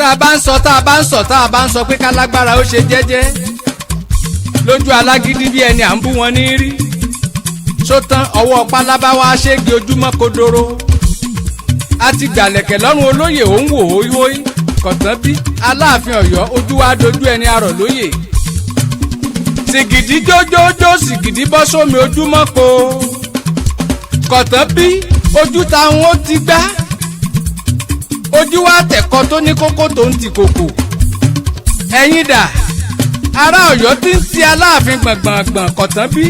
tá a bá ń sọ pé kálágbára ó ṣe jẹ́jẹ́ lójú alágídí bí ẹni à ń bú wọn ní rí sótán ọwọ́ pálábá wa ṣégi ojúmọ́ kodoro àti gbàlẹ̀kẹ̀ lọ́rùn olóyè òun wò hóíhóí kọ̀tán bí aláàfin Ọ̀yọ́ ojú wa dojú ẹni arọ̀ lóyè sìgìdì jójójó sìgìdì bọ́ sómi ojúmọ́ ko kọ̀tán bí ojú táwọn ó ti gbá ojú wa tẹ̀kọ́ tó ní kókó tó ń ti kòkò ẹ̀yin dà ará Ọ̀yọ́ tí ń ti aláàfin gbọ̀ngbọ̀ngbọ̀n kọ̀tán bí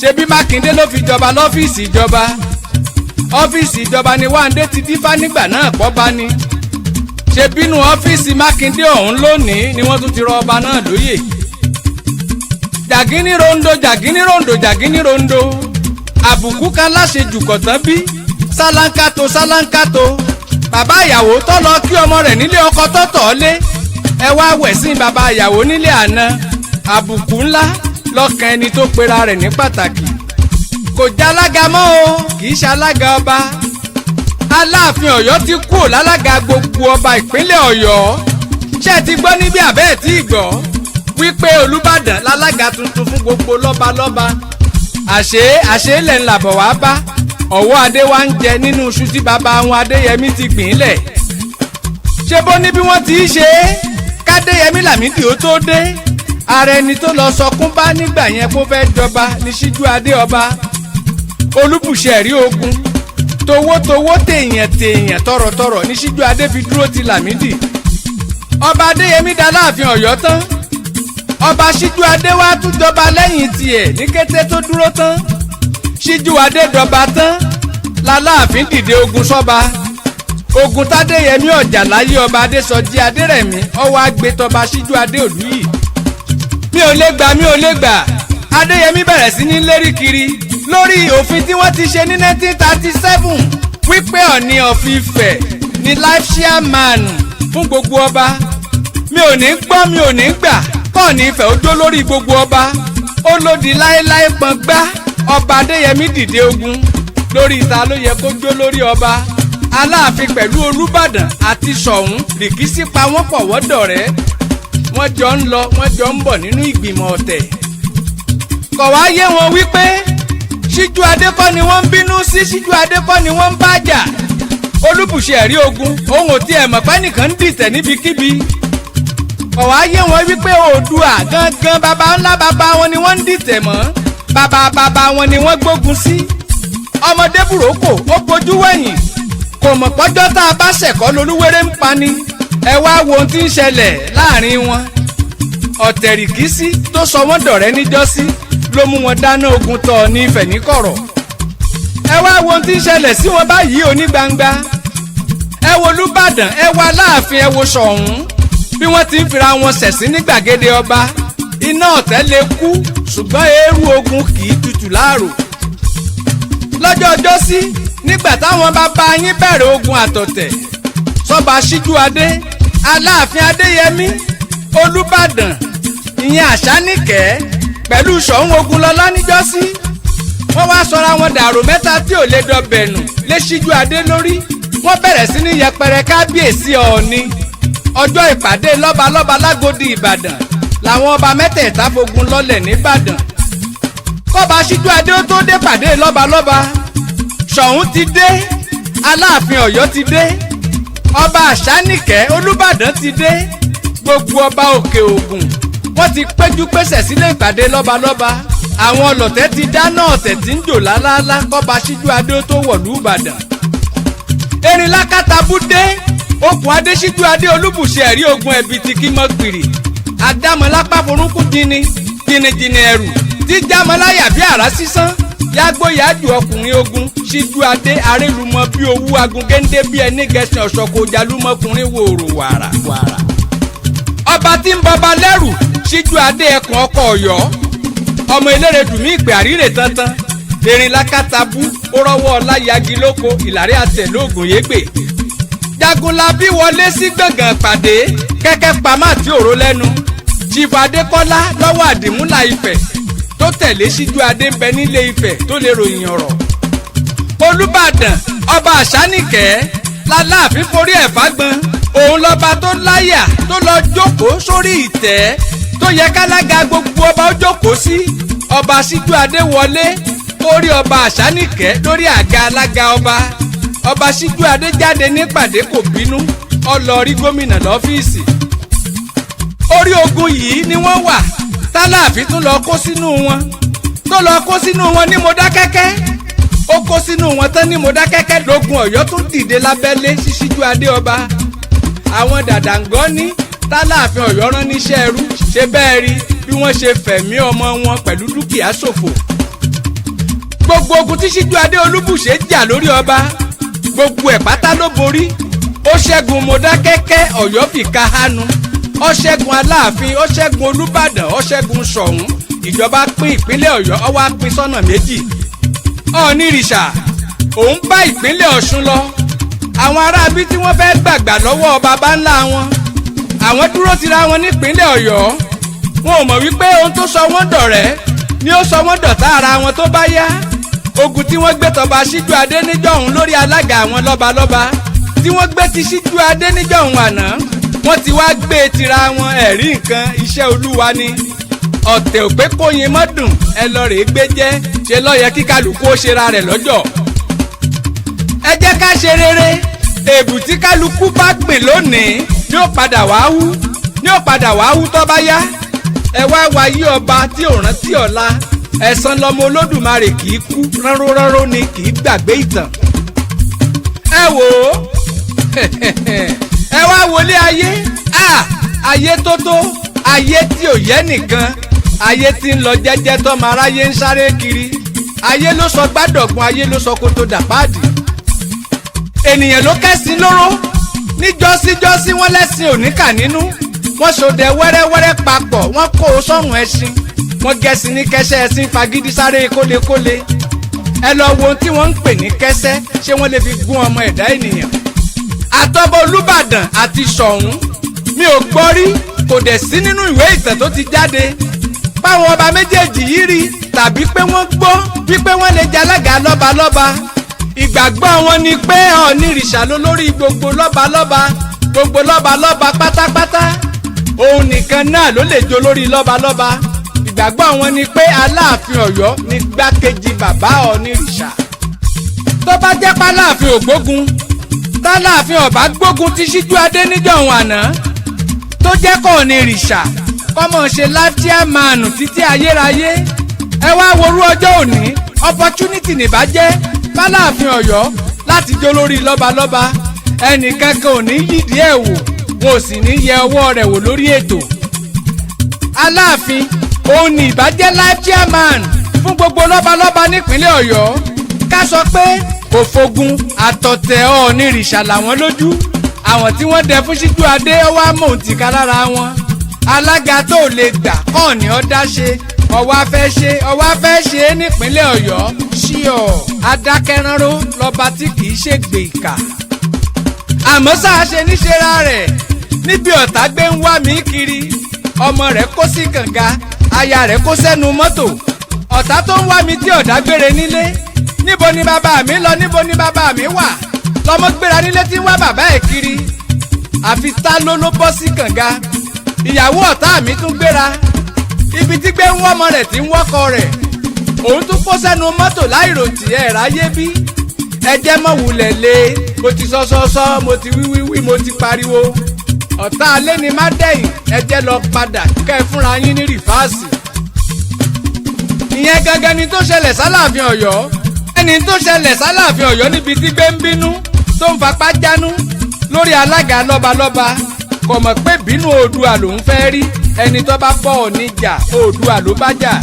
ṣebí Mákindé ló fi jọba lọ́fíìsì ìjọba ọ́fíìsì ìjọba ni Wándé ti dífá nígbà náà pọ́ bá ní ṣebínú ọ́fíìsì Mákindé ọ̀hún lónìí ni wọ́n tún ti rọ ọba náà lóyè jàgínní rondo jàgínní rondo jàgínní rondo àbùkù kan láṣejù kọ̀tán bí sálánkátó sálánkátó bàbá ìyàwó tó lọ kí ọmọ rẹ̀ nílé ọkọ tó tọ̀ ọ́ lé ẹ wá wẹ̀sìn bàbá ìyàwó nílé àná àbùkù ńlá lọ́kàn ẹni tó pera rẹ̀ ní pàtàkì kò já alága mọ́ o kì í ṣe alága ọba aláàfin Ọ̀yọ́ ti kúrò lálága gbogbo ọba ìpínlẹ̀ Ọ̀yọ́ ṣé ti gbọ́ níbi àbẹ́ẹ̀ tí ì gbọ́ wípé Olúbàdàn lálága tuntun fún gbogbo lọ́balọ́ba àṣé lẹ̀ ń làbọ̀ wá bá ọ̀wọ́ adé wa ń jẹ nínú iṣu tí bàbá wọn Adéyẹmí ti gbìn lẹ̀ ṣé bó ní bí wọ́n ti ṣe é kádéyẹmí Lámídì ó tó dé ààrẹ ẹni tó lọ sọkún bá nígbà yẹn kó fẹ́ jọba ní Síjú Adé ọba Olúbùṣe ẹ̀rí ogun towótowó téèyàn tọ̀rọ̀tọ̀rọ̀ ní Síjú Adé fi dúró ti Lámídì ọba Adéyẹmí dá láàfin Ọ̀yọ́ tán ọba Síjú Adé wá tún jọba lẹ́yìn tiẹ̀ ní kété tó dúró tán Síjú Adé dọba tán láláàfin dìde ogun sọ́ba ogun tádéyẹmí ọjà láyé ọba Adésọjí Adérẹ̀mí ọwọ́ agbétọba Síjú Adé Òlúyì mi ò lè gbà Adéyẹmí bẹ̀rẹ̀ sí ní lérí kiri lórí òfin tí wọ́n ti ṣe ní 1937 wípé Ọ̀ọ̀ni of Ifẹ̀ ní life chairman fún gbogbo ọba mi ò ní gbọ́ mi ò ní gbà kọ́ọ̀ni Ifẹ̀ ó jó lórí gbogbo ọba ó lòdì láéláé pọ́n gbá ọba Adéyẹmí dìde ogun lórí ìta ló yẹ kó jó lórí ọba Aláàfin pẹ̀lú Olúbàdàn àti Ṣọ̀ún rìkísí pa wọ́n pọ̀ wọ́dọ̀rẹ́ wọ́n jọ ń lọ wọ́n jọ ń bọ̀ nínú ìgbìmọ̀ ọ̀tẹ̀ kọ̀ wá yé wọn wípé Síjú Adé kọ́ ni wọ́n ń bínú sí Síjú Adé kọ́ ni wọ́n ń bá jà Olúbùṣe ẹ̀rí ogun òun ò tiẹ̀ mọ̀ pé nìkan ń dìtẹ̀ níbikíbi kọ̀ wá yé wọn wípé Oòduà gangan baba ńlá baba wọn ni wọ́n ń dìtẹ̀ mọ́ baba wọn ni wọ́n gbógun sí ọmọdé burúkú ó bojú wẹ̀yìn kò mọ̀ pọ́jọ́ tá a bá ṣẹ̀kọ́ lolúwéré ń pani ẹ wá wo ohun tí ń ṣẹlẹ̀ láàrin wọn ọ̀tẹ̀rìkísí tó sọ wọ́n dọ̀rẹ́ níjọ́sí ló mú wọn dáná ogun tọ̀ ní Ifẹ̀ níkọ̀rọ̀ ẹ wá wo ohun tí ń ṣẹlẹ̀ sí wọn báyìí onígbangba ẹ wo Olúbàdàn ẹ wo Aláàfin ẹ wo Ṣọ̀ún bí wọ́n ti ń fira wọn ṣẹ̀sín ní gbàgede ọba iná ọ̀tẹ̀ lè kú ṣùgbọ́n eérú ogun kì í tutù láàrò lọ́jọ́ ọjọ́sí nígbà táwọn bàbá yín bẹ̀rẹ̀ ogun àtọ̀tẹ̀ sọ́ba Síjú Adé Aláàfin Adéyẹmí Olúbàdàn ìyẹn Àṣáníkẹ́ pẹ̀lú Ṣọ̀ún Ògúnlọlá níjọ́sí wọ́n wá sọra wọn dàrú mẹ́ta tí ò lè dọbẹ̀nù lé Síjú Adé lórí wọ́n bẹ̀rẹ̀ sí ní yẹpẹrẹ kábíyèsí Ọọ̀ni ọjọ́ ìpàdé lọ́balọ́ba lágòdì Ìbàdàn làwọn ọba mẹ́tẹ̀ẹ̀ta fogun lọ́lẹ̀ nìbàdàn kọ́ba Síjú Adé ó tó dé pàdé lọ́balọ́ba Ṣọ̀ún ti dé Aláàfin Ọ̀yọ́ ti dé ọba Àṣáníkẹ́ Olúbàdàn ti dé gbogbo ọba Òkè Ògùn wọ́n ti péjú pésẹ̀ sílé ìpàdé lọ́balọ́ba àwọn ọlọ̀tẹ̀ ti dáná ọ̀tẹ̀ tí ń jò lálálá kọ́ba Síjú Adé ó tó wọ̀lú Ìbàdàn erin lákàtàbú dé okùn adé Síjú Adé Olúbùṣe ẹ̀rí ogun ẹ̀bìtì kí mọ́ gbìrì àdámọ́lápá forúnkú jìnnìjìnnì ẹ̀rù tí jámọ́láyà bí àrá sísán yàgbóyàjù ọkùnrin ogun Síjú Adé arélùmọ bí owó agungéńdé bí ẹni gẹ̀ẹ́sì ọ̀ṣọ́kọjà lúmọkùnrin wòrò wàrà. ọba tí ń bọba lẹ́rù Síjú Adé ẹkùn ọkọ̀ Ọ̀yọ́ ọmọ eléré dùnmí ìpè àríre tantan erin lákàtàbú ó rọ́wọ́ ọláyagi lóko ìlàrí àtẹ̀lóògùn yégbè Jagunlabi wọlé sí gbọ̀ngàn pàdé kẹ́kẹ́ pamọ́ àti òró lẹ́nu Chief Adékọ́lá lọ́wọ́ àdìmúlà Ifẹ̀ tó tẹ̀lé Síjú Adé ń bẹ nílé Ifẹ̀ tó lè ròyìn ọ̀rọ̀ Olúbàdàn ọba Àṣáníkẹ́ l'Aláàfin forí ẹ̀ fágbọn òun lọ́ba tó láyà tó lọ jókòó sórí ìtẹ́ tó yẹ kálága gbogbo ọba ó jókòó sí. ọba Síjú-Adé wọlé orí ọba Àṣánìkẹ́ lórí àga alága ọba. ọba Síjú-Adé jáde nípàdé kò bínú ó lọ rí gómìnà lọ́fíìsì. orí ogun yìí ni wọ́n wà tálàfin tún lọ kó sínú wọn tó lọ kó sínú wọn ní Mọdákẹ́kẹ́. ó kó sínú wọn tán ní Mọdákẹ́kẹ́ lógun Ọ̀yọ́ tún dìde lábẹ́lé sí Síjú-Adé ọba. àwọn dàdàngọ́ ní tálàfin Ọ̀yọ́ rán níṣẹ́ ẹrú ṣe bẹ́ẹ̀ rí bí wọ́n ṣe fẹ̀mí ọmọ wọn pẹ̀lú dúkìá ṣòfò. gbogbo ogun tí Síjú-Adé Olúbùṣe jà lórí ọba gbogbo ẹ̀ pátá ló borí. ó ṣẹ́gun Mọdákẹ́kẹ́ Ọ̀yọ́ fìkà hánu. ó ṣẹ́gun Aláàfin ó ṣẹ́gun Olúbàdàn ó ṣẹ́gun Ṣọ̀ún. ìjọba pín ìpínlẹ̀ Ọ̀yọ́ ó wá pín sọ́nà méjì. Ọ̀nìrìṣà òun bá ìpínlẹ̀ Ọ̀ṣun lọ. àwọn aráabí tí wọ́n fẹ́ gbàgbà lọ́wọ́ baba ńlá wọn àwọn dúró tira wọn nípínlẹ̀ Ọ̀yọ́. wọn ò mọ̀ wípé ohun tó sọ wọ́n dọ̀rẹ́ ni ó sọ wọ́n dọ̀tá ara wọn tó bá yá. ogun tí wọ́n gbé tọba Síjú-Adé níjọ́hun lórí alága àwọn lọ́balọ́ba tí wọ́n gbé ti Síjú-Adé níjọ́hun àná wọ́n ti wá gbé tira wọn ẹ̀rí nǹkan iṣẹ́ Olúwa ni. ọ̀tẹ̀ òpé kóyin mọ́dùn ẹ lọ rèé gbé jẹ́ ṣe ló yẹ kí kálukú ó ṣera rẹ̀ lọ́jọ́. ẹ jẹ́ ká ṣe rere èbù tí kálukú bá gbìn lónìí ni ó padà wá hú tó bá yá. ẹ wá wáyé ọba tí ò rántí ọ̀la ẹ̀san lọmọ Olódùmarè kì í kú ránró ni kì í gbàgbé ìtàn. ẹ wò ó ẹ wá wọlé ayé ayé tó ayé tí ò yẹ nìkan ayé tí ń lọ jẹ́jẹ́ tọ́mọ aráyé ń sáré kiri ayé ló sọ gbádọ̀gbọ́n ayé ló sọ kótó dàpáàdì. ènìyàn ló kẹ́sìn lóró níjọ́síjọ́sí wọ́n lẹ́sìn òníkà nínú wọ́n ṣòdẹ wẹ́rẹ́wẹ́rẹ́ papọ̀ wọ́n kó o sọ́run ẹṣin wọ́n gẹ̀ẹ́sì ní kẹsẹ́ ẹṣin fagídí sáré kólekóle. ẹ lọ wo ohun tí wọ́n ń pè ní kẹsẹ́ ṣé wọ́n lè fi gún ọmọ ẹ̀dá ènìyàn. àtọ́bọ̀ Olúbàdàn àti Ṣọ̀ún mi ò gbọ́ rí kò dẹ̀ sí nínú ìwé ìtàn tó ti jáde páwọn ọba méjèèjì yìí rí tàbí pé wọ́n gbọ́ wípé wọ́n lè jẹ alága lọ́balọ́ba. ìgbàgbọ́ wọn ni pé Ọ̀nìrìṣà ló lórí gbogbo lọ́balọ́ba pátápátá òun nìkan náà ló lè jó lórí lọ́balọ́ba. ìgbàgbọ́ wọn ni pé Aláàfin Ọ̀yọ́ ni gbákejì bàbá Ọ̀nìrìṣà. tó bá jẹ́ pálààfin ògbógun tálààfin ọ̀bá gbógun ti Síjú-Adé níjọ̀hún àná tó jẹ́ kó Ọ̀nìrìṣà kọ́mọ̀ ṣe látíàmánù títí ayérayé. ẹ wá worú ọjọ́ òní opportunity nìbàjẹ́ fáláàfin Ọ̀yọ́ láti jó lórí lọ́balọ́ba. ẹnìkan kan ò ní yídìí ẹ̀ wò wọn ò sì ní yẹ ọwọ́ rẹ̀ wò lórí ètò. Aláàfin òun ni ìbàjẹ́ life chairman fún gbogbo lọ́balọ́ba nípínlẹ̀ Ọ̀yọ́. ká sọ pé òfogun àtọ̀tẹ̀ Ọ̀nìrìṣà làwọn lójú àwọn tí wọ́n dẹ fún Síjú-Adé ọwọ́ amóhùntìká lára wọn. alága tó lè gbà kàn ní ọ̀dá ṣe ọwọ́ fẹ́ ṣe é nípínlẹ̀ Ọ̀yọ́ ṣíọ̀ adákẹ́ránró lọ́ba tí kì í ṣègbè ìkà. àmọ́ sáà ṣe níṣẹ́ra rẹ̀ níbi ọ̀tá gbé ń wá mi kiri ọmọ rẹ̀ kó sí kànga aya rẹ̀ kó sẹ́nu mọ́tò ọ̀tá tó ń wá mi tí ọ̀dá gbére nílé níbo ni bàbá mi lọ níbo ni bàbá mi wà lọ́mọ gbéra nílé tí ń wá bàbá ẹ̀ kiri àfi tá ló bọ́ sí kànga. ìyàwó ọ̀tá mi tún gbéra ibi tí gbé ń wọ́ ọmọ rẹ̀ tí ń wọ́kọ rẹ̀ òun tún kó sẹ́nu mọ́tò láìròtì ẹ̀ ráyé bí. ẹjẹ́ mọ̀ wulẹ̀ lé mo ti sọ́sọ́sọ́ mo ti wíwíwí mo ti pariwo ọ̀tá alẹ́ ni má dẹ̀yìn ẹjẹ́ lọ padà kẹ́ ẹ fúnra yín ní rìfáàsì. ìyẹn gangan ni tó ṣẹlẹ̀ sálàfin Ọ̀yọ́ ẹni tó ṣẹlẹ̀ sálàfin Ọ̀yọ́ níbi tí gbé ń bínú tó ń fapá jánú lórí alága lọ́balọ́ba kò mọ̀ pé bínú Oòduà lòún fẹ́ rí ẹni tó bá bọ̀ ọ́ níjà Oòduà ló bá jà.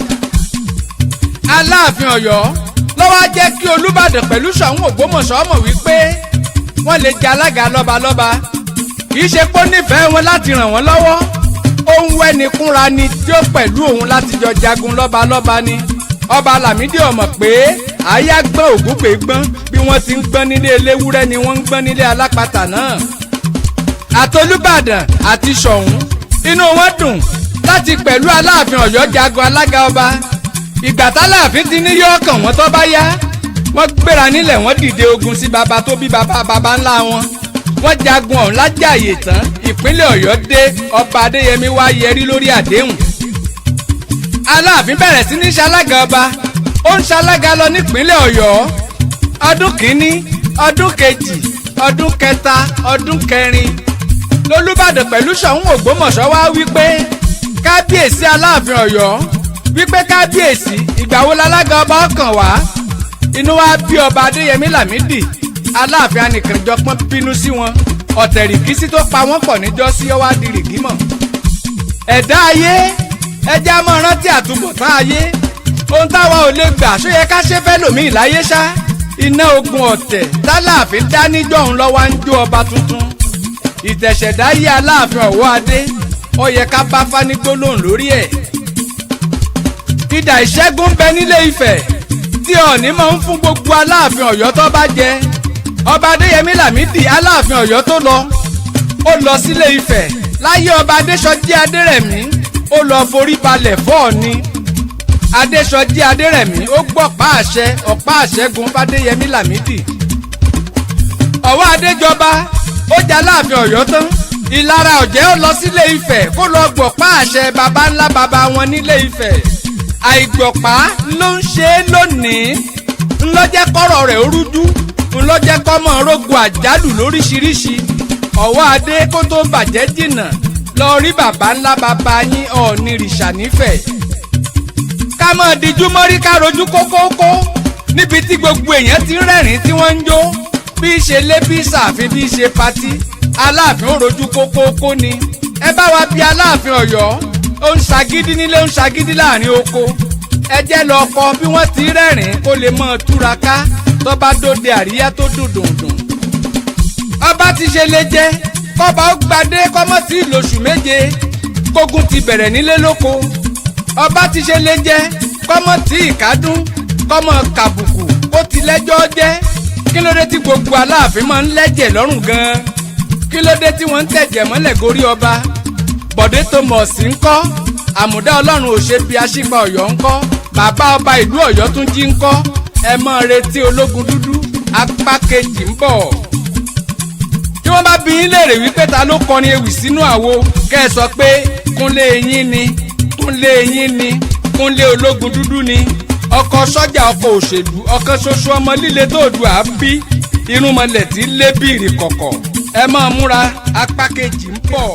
Aláàfin Ọ̀yọ́ ló wá jẹ́ kí Olúbàdàn pẹ̀lú Ṣọ̀ún Ògbómọ̀ṣọ́ mọ̀ wípé wọ́n lè jẹ alága lọ́balọ́ba kì í ṣe pé ó nífẹ̀ẹ́ wọn láti ràn wọ́n lọ́wọ́ ó ń wẹ́ni kúnra ni tí ó pẹ̀lú òun láti jọ jagun lọ́balọ́ba ni. ọba Lámídì ó mọ̀ pé àyà gbọ́n ògúnpè gbọ́n bí wọ́n ti ń gbọ́n nílé eléwúrẹ́ ni wọ́n ń gbọ́n nílé alápatà náà. àtolúbàdàn àti Ṣọ̀ún inú wọn dùn láti pẹ̀lú Aláàfin Ọ̀yọ́ jagun alága ọba. ìgbà táláàfin ti ní yóò kàn wọ́n tó bá yá wọ́n gbéra nílẹ̀ wọ́n dìde ogun sí baba tó bí baba ńlá wọn wọ́n jagun ọ̀hún lájàyè tán ìpínlẹ̀ Ọ̀yọ́ dé ọba Adéyẹmí wá yẹrí lórí àdéhùn. Aláàfin bẹ̀rẹ̀ sí ní ṣalága ọba ó ń ṣalága lọ nípínlẹ̀ Ọ̀yọ́ ọdún kìíní ọdún kejì ọdún kẹta ọdún kẹrin lolúbàdàn pẹ̀lú Ṣọ̀ún Ògbómọ̀ṣọ́ wá wípé kábíyèsí Aláàfin Ọ̀yọ́ wípé kábíyèsí ìgbà wo lálága ọba ọkàn wá. Inú wa bí ọba Adéyẹmí Lámídì Aláàfin Anìkànjọpọ́n bínú sí wọn ọ̀tẹ̀rìkísí tó pa wọ́n pọ̀ níjọ́sí ó wá di rìgímọ̀. Ẹ̀dá ayé ẹja mọ́ rántí àtúbọ̀tán ayé ohun táwa ò lè gbà ṣó yẹ ká ṣe fẹ́ lòmíì láyé ṣá. Iná ogun ọ̀tẹ̀ tálààfin dá níjọ́hun lọ́wọ́ ń jó ọba tuntun. Ìtẹ̀ṣẹ̀dá yí Aláàfin Ọ̀wọ́ adé ó yẹ ká bá fání gbólóhùn lórí ẹ̀. Idà ìṣẹ́gun ń bẹ nílé Ifẹ̀ tí Ọọ̀ni máa ń fún gbogbo Aláàfin Ọ̀yọ́ tó bá jẹ. Ọba Adéyẹmí Lámídì Aláàfin Ọ̀yọ́ tó lọ ó lọ sílé Ifẹ̀ láyé ọba Adéṣọjí Adérẹ̀mí ó lọ forí balẹ̀ fọ́ọ̀ni. Adéṣọjí Adérẹ̀mí ó gbọ́pá àṣẹ ọ̀pá àṣẹ́gun f'Adéyẹmí Lámídì. Ọ̀wọ́ Adéjọba ó jẹ Aláàfin Ọ̀yọ́ tán Ìlara Ọ̀jẹ́ ó lọ sílé Ifẹ̀ kó lọ gbọ̀pá àṣẹ baba ńlá baba wọn nílé Ifẹ̀. Àìgbọ̀pá ló ń ṣe é lónìí ńlọ́jẹ́ kọ́rọ̀ rẹ̀ ó rújú ńlọ́jẹ́ kọ́mọ rógun àjálù lóríṣiríṣi. Ọ̀wọ́ Adé kó tó bàjẹ́ jìnnà lọ rí baba ńlá baba yín Ọọ̀ni rìṣà nífẹ̀ẹ́. Ká mọ̀ díjú mọ́rí ká rojú kókókó níbi tí gbogbo èèyàn ti ń rẹ́rìn tí wọ́n ń jó bí í ṣe lé bí sàfin bí í ṣe patí Aláàfin ó rojú kókókó ni. Ẹ bá wa bí Aláàfin Ọ̀yọ́ ó ń ṣagídí nílé ó ń ṣagídí láàrin oko. Ẹ jẹ́ lọ kọ bí wọ́n ti rẹ́rìn kó lè mọ́ túraká tó bá dóde àríyá tó dùn dùndùn. Ọba ti ṣe lè jẹ́ kọ́ba ó gbadé kọ́mọ́ tí lóṣù méje kógun ti bẹ̀rẹ̀ nílé lóko. Ọba ti ṣe lè jẹ́ kọ́mọ́ tí ìkádùn kọ́mọ́ kàbùkù kó ti lẹ́jọ́ jẹ́. Kí ló dé tí gbogbo Aláàfin máa ń lẹ́jẹ̀ lọ́rùn gan-an? Kí ló dé tí wọ́n ń tẹ̀jẹ̀ mọ́lẹ̀ gorí ọba? Bọ̀dé Thomas ńkọ́ Àmùdá Ọlọ́run ò ṣe bí Aṣípa Ọ̀yọ́ ńkọ́ bàbá ọba ìlú Ọ̀yọ́ tún jí ńkọ́ ẹ mọ́ retí Ológundúdú apá kejì ń bọ̀. Tí wọ́n bá bi yín léèrè wípé ta ló kọrin ewì sínú àwo kẹ́ ẹ sọ pé Kúnlé yín ni Kúnlé yín ni Kúnlé Ológundúdú ni ọkọ sọ́jà ọkọ òṣèlú ọkọ ṣoṣo ọmọ líle tó dù á bí irúnmọlẹ̀ tí lé bìrì kọ̀kọ̀ ẹ máa múra apá kejì ń bọ̀.